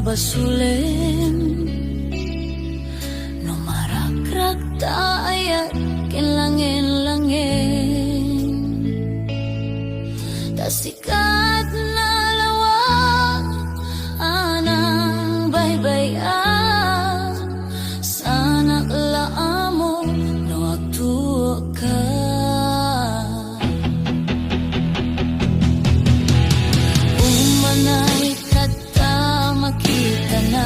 basulin no marakrak ta ayat kinlangin-langin tasikat na lawak anang baybayan sana laamo no agtuo ka umanay kata makita na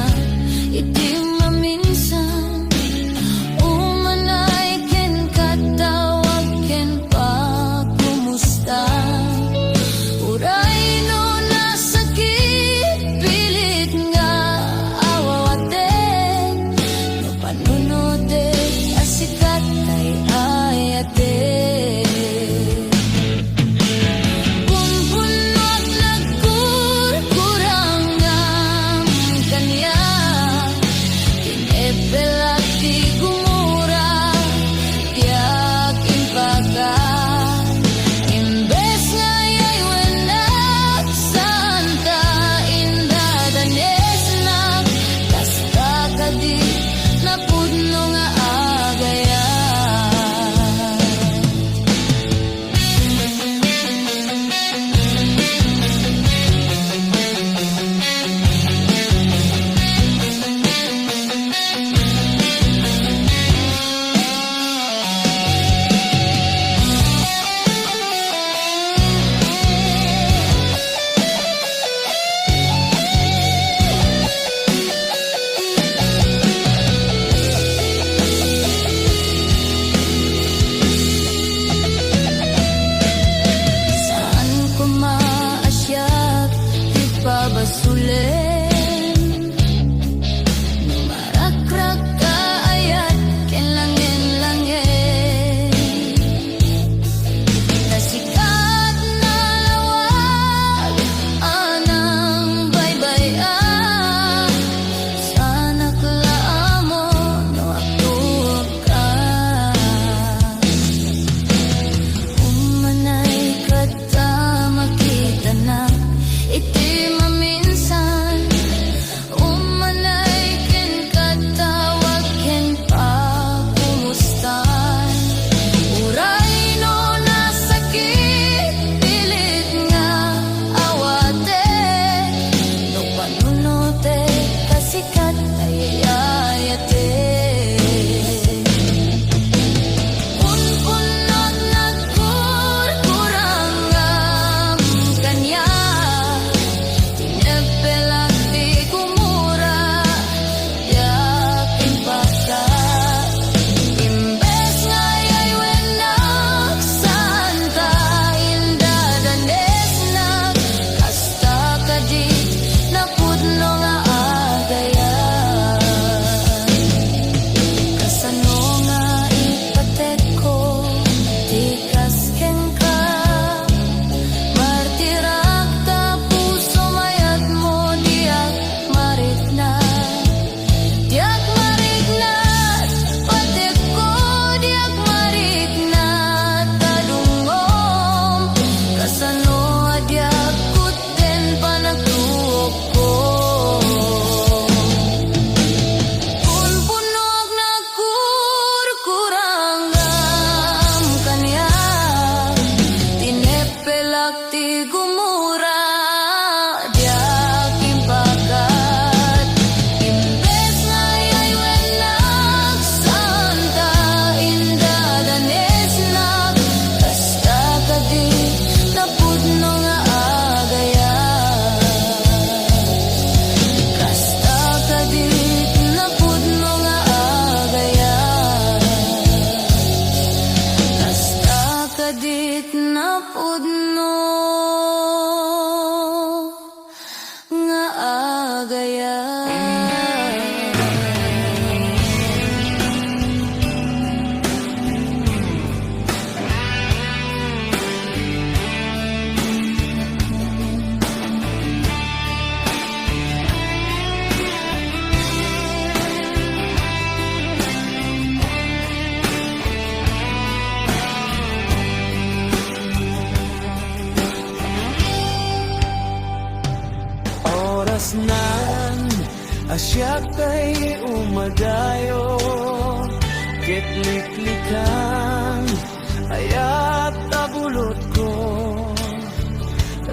kay umadayo ket liklikan ayat tabulot ko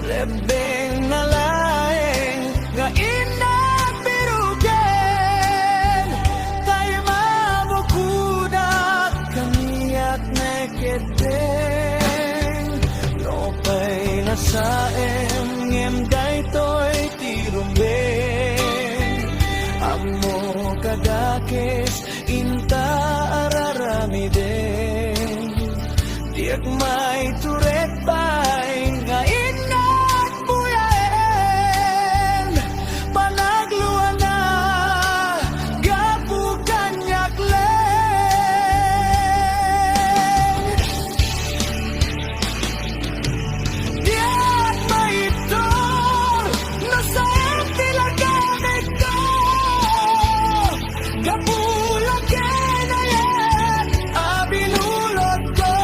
rebeng nalaeng nga inapirugen tay mamukudak kaniat neketeng no pay nasaem ngem daytoy tirumbeng amo kadakes inta araramiden diak may turet pay nga inat buyaen panagluan na gapu kanyak leng diak may itor nasa tilagamit ko gapulang kenayat abinulot ko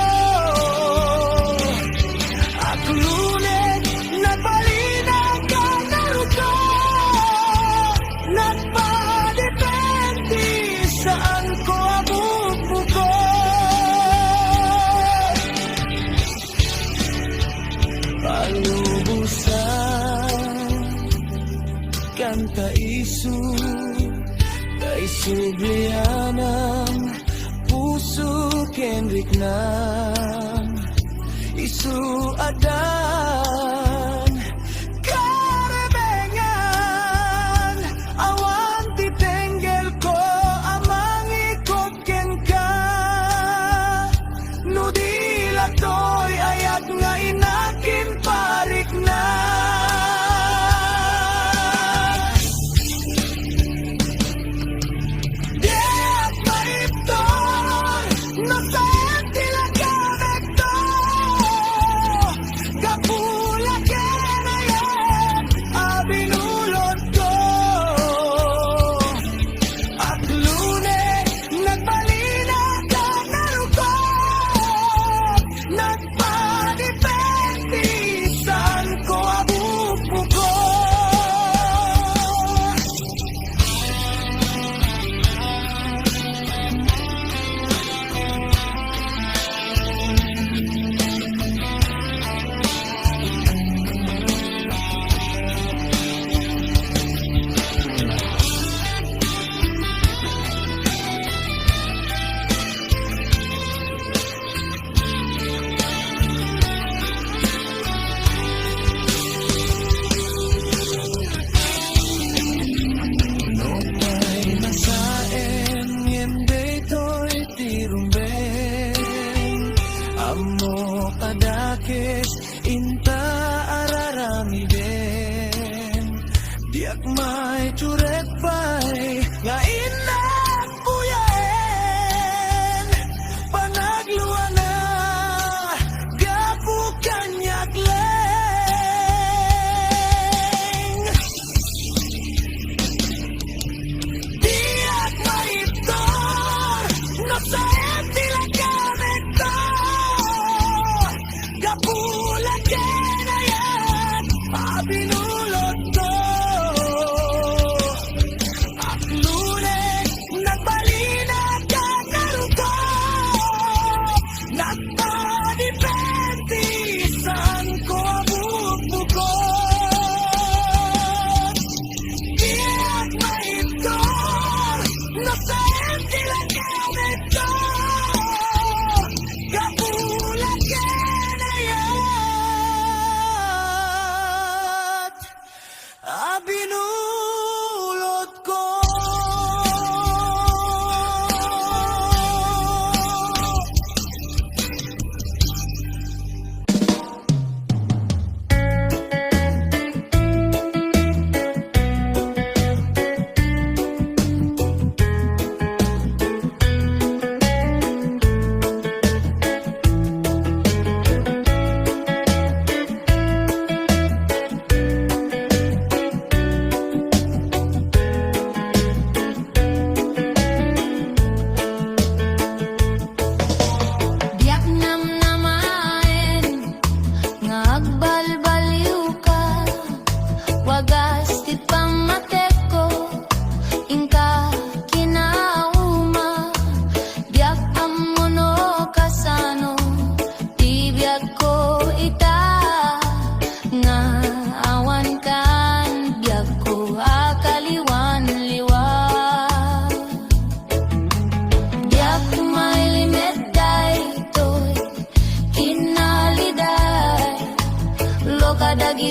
at lulit nagbalinang ka naruto nagpadepende saan ko abubuko palubusan kanta isu kay sublianang puso kenrik nang isu adan karebengan awan titenggel ko amang ikot ken ka nudila toy ayat nga inakin parik na diak maiptor nasa tilagamit ko gapu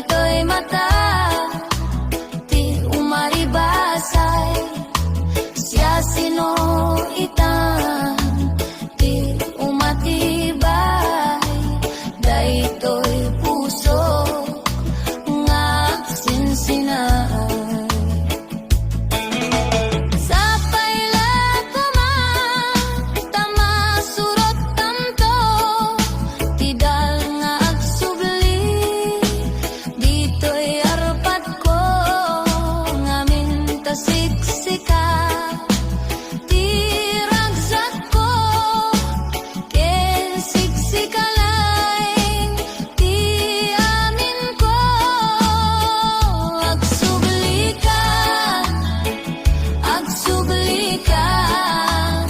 dagito'y mata, di umaribasay. Siya sino itan, di umatibay. Dagito'y puso nga sinsinay. Sapay lato man, tama surot tanto, tidal nga agsubli. Dito'y arpat ko, ngamin tasiksika. Tiragsak ko, ken siksika laing, ti amin ko. Agsubli ka, agsublikan,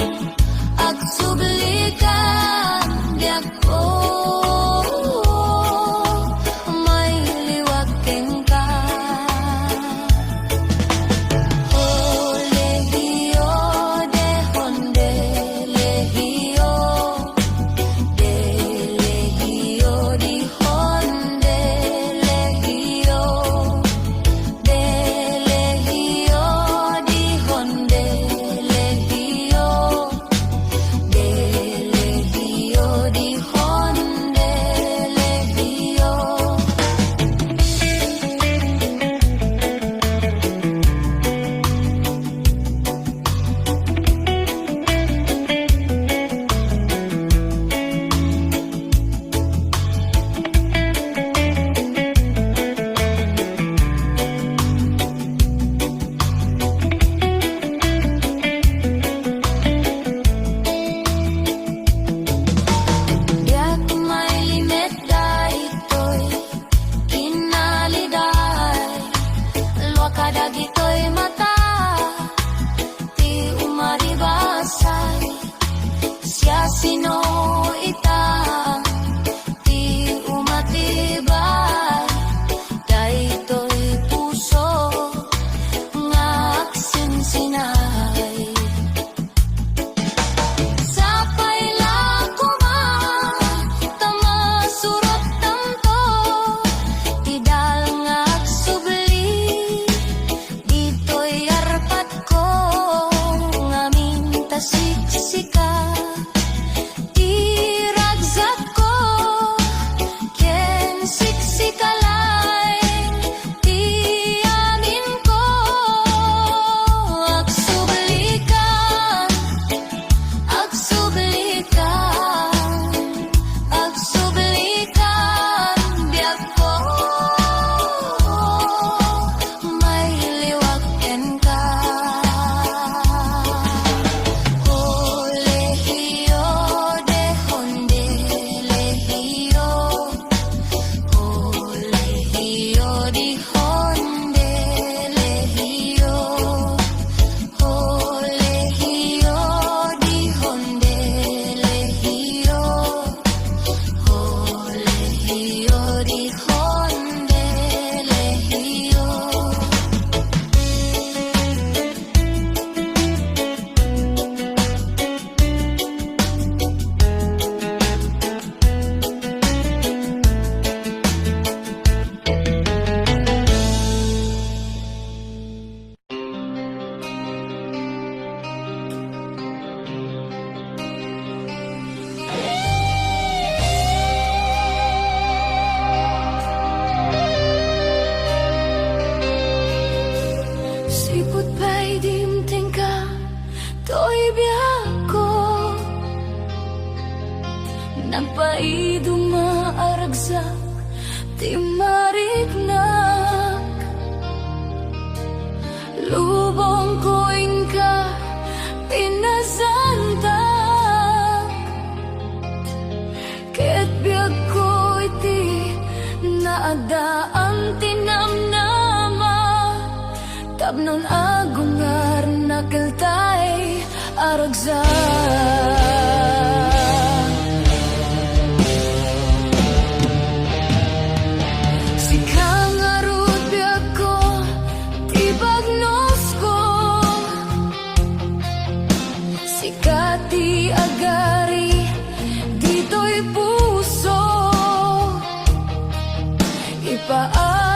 agsublikan, di ako may liwakin ka. Lehiyo, dehon de lehiyo, de lehiyo, dihon de lehiyo. De lehiyo, dihon de lehiyo. De lehiyo, dihon de lehiyo. Yak may limit dahito'y kinaliday. Luwaka dagito'y mata, ti umaribasay. Siya sino itan, ti umatibay. Dahito'y puso nga agsinsinay. Sapay lako man, tama surot tanto, tidal nga agsubli. Dito'y arpat ko, ngamin tasiksika. Tiragsak ko, ken siksika laing, ti amin ko. Agsublikan, agsublikan, agsublikan, di ako may liwakin ka. Lehiyo, dehon de lehiyo. Lehiyo, dihon de lehiyo. Lehiyo, dihon de lehiyo. Lehiyo, dihon de lehiyo. Sipot pa'y dimting ka, to'y biyak ko. Nagpa'y dumaaragsak, di marignak. Lubong ko'y ka, pinasantak. Ket biyak ko'y ti naagdaan tinamnama. Tapnon agungar nakiltay aragsak. Sikang arut biyak ko, ti bagnos ko. Sikati agari, dito'y puso. Ipaan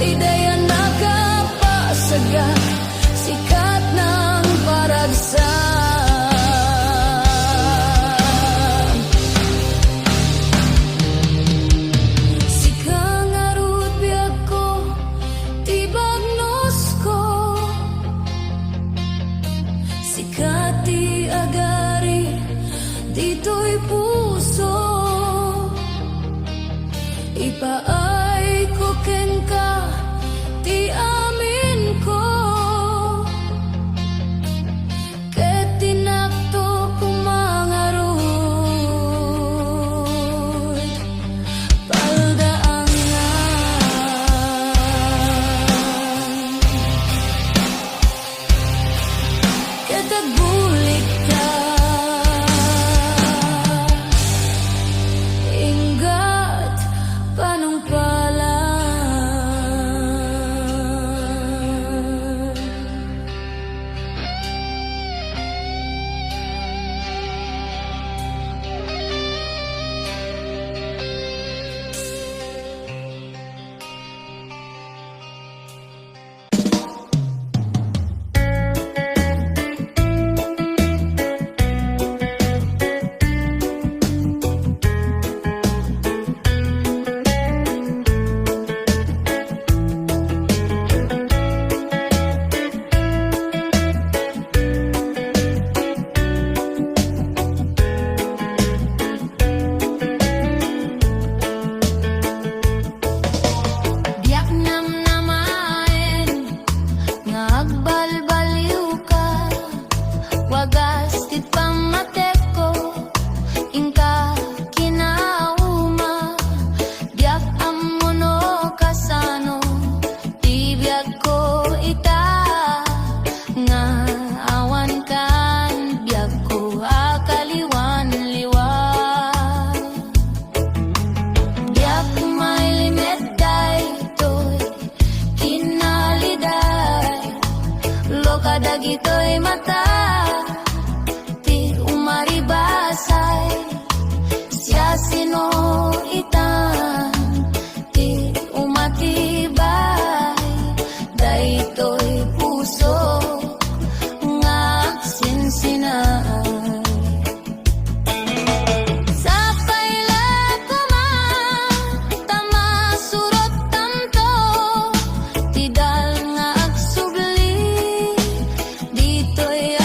di dayan nakapasaga, sikat ng paragsan. Sikang arut biag ko, tibagnos ko, sikat ti agari, dito'y puso. Ipaay ko ken ka, ti amin ko, ket tinakto kumangarod, paldaangan, ket agbulik ka, inggat panungpalan. Diyak namnamaen, nga agbalbaliw ka, wagas tit pamatek ko, ingka kinauma, diyak amuno kasano, tibiyag ko ita, nga awan kan, biyag ko akaliwan liwan. Diyak may limit daytoy, kinaliday, loka dagitoy mata, ti umaribasay, siya sino itan, ti umatibay, daytoy puso, nga sinsinay. Sa paila ko tama surot tanto, tidal nga agsubli, dito'y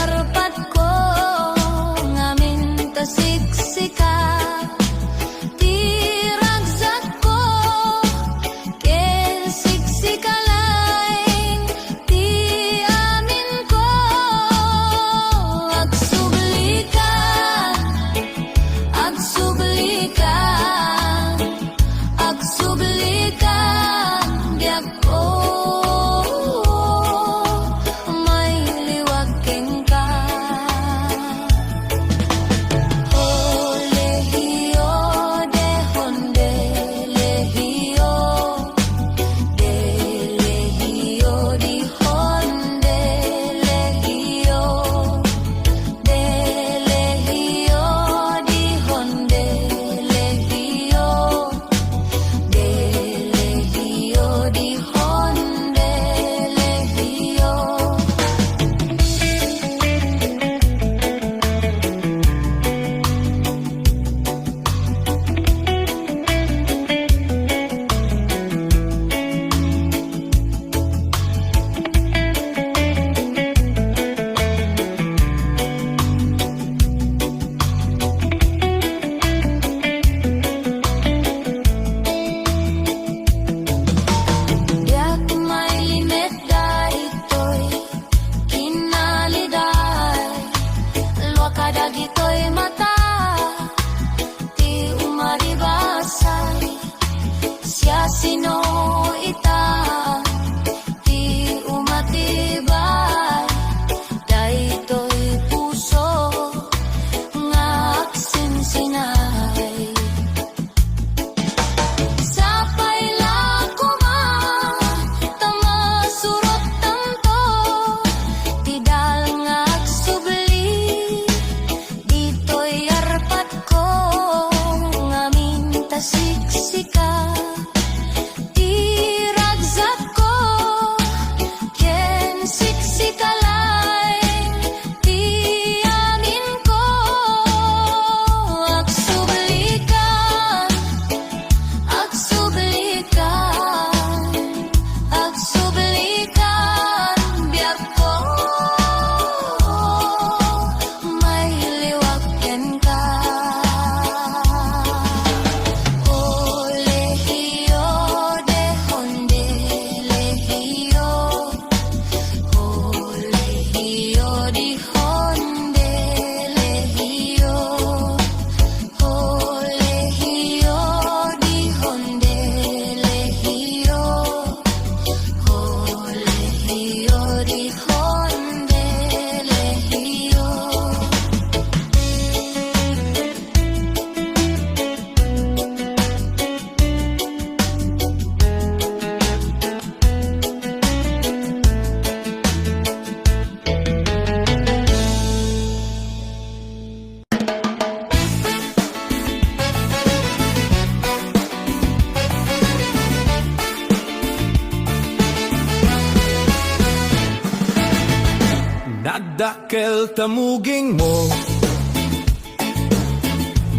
Nagdakkel tamuging mo,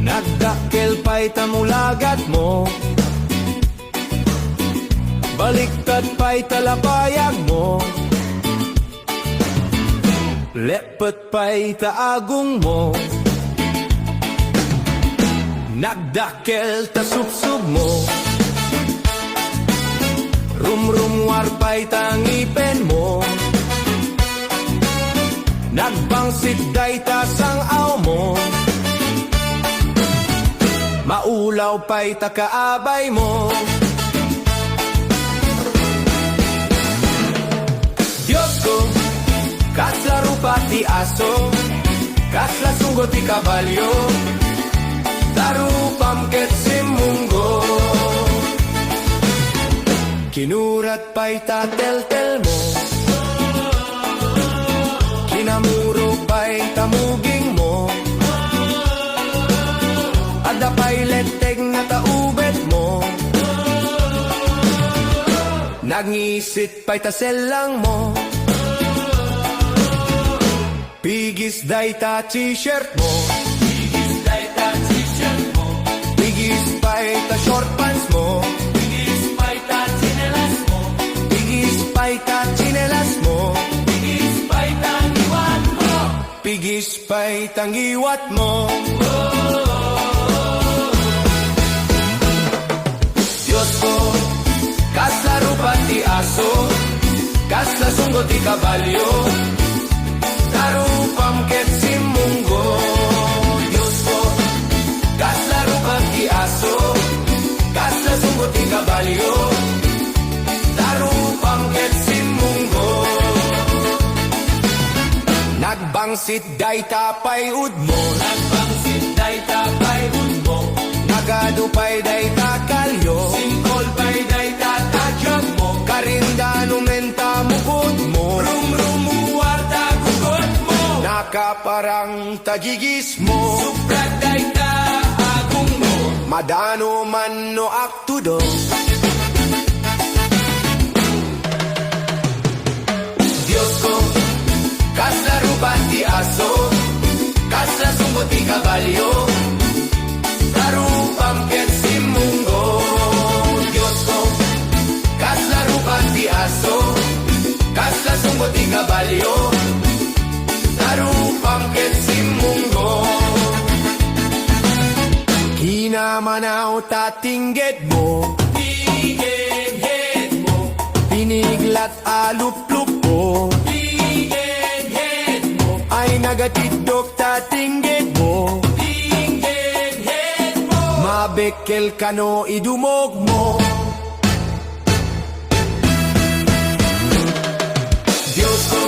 nagdakkel pa'y tamulagat mo, baliktad pa'y talapayag mo, lepet pa'y taagong mo, nagdakkel tasubsub mo, rumrumwar pa'y tangipen mo, nagbangsit day tasang aw mo, maulaw pa'y takaabay mo. Diyos ko, kaslaro pati aso, kasla sunggot ti kabalyo, tarupam ket simunggo. Kinurat pa'y tatel-tel mo, kinamuro pa'y tamuging mo, ada pa'y leteg na taubet mo, nangisit pa'y taselang mo, pigis day ta t-shirt mo, pigis day ta t-shirt mo, pigis pa'y ta short pants mo, pigis pa'y ta chinelas mo, pigis pa'y ta chinelas mo, pigis pa'y tangiwat mo, pigis pa'y tangiwat mo. Diyos ko, kaslaro pati aso, kasla sunggot ti kabalyo, tarupam ket simunggo. Diyos ko, kaslaro pati aso, kasla sunggot ti kabalyo, tarupam ket simunggo. Nagbangsit day tapay ud mo, nagbangsit day tapay ud mo, nagadupay day takalyo, singkol pay day tatajag mo, karindano menta mukod mo, rumrumuwar tagugot mo, nakaparang tagigis mo, suprag day taagong mo, madano man no aktudo. Diyos ko, kaslaro pati aso, kasla sunggot ti kabalyo, tarupam ket simunggo. Diyos ko, kaslaro pati aso, kasla sunggot ti kabalyo, tarupam ket simunggo. Kinamanaw tatingget mo, tingget mo, piniglat aluplup mo, ay nagatidok tatinggit mo, mabekel kano idumog mo. Diyos ko,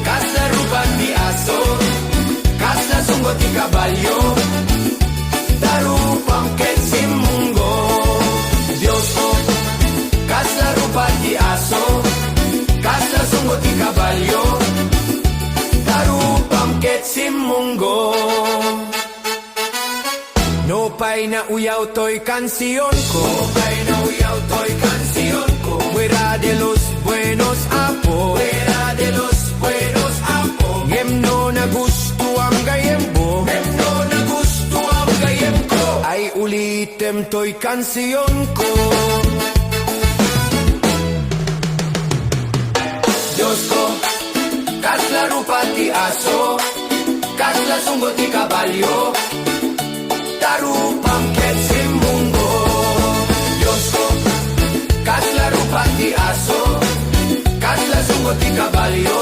kaslaro pati aso, kasla sunggot ti kabalyo, tarupam ket simunggo. Diyos ko, kaslaro pati aso, kasla sunggot ti kabalyo, tarupam ket simunggo. No pa'y nauyaw to'y kansiyon ko, no pa'y nauyaw to'y kansiyon ko, fuera de los buenos apo, fuera de los buenos apo, ngem no na gusto ang gayem ko, ngem no na gusto ang gayem ko, ay ulitem to'y kansiyon ko. Diyos ko, kaslaro pati aso, kasla sunggot ti kabalyo, tarupam ket simunggo. Diyos ko, kaslaro pati aso, kasla sunggot ti kabalyo,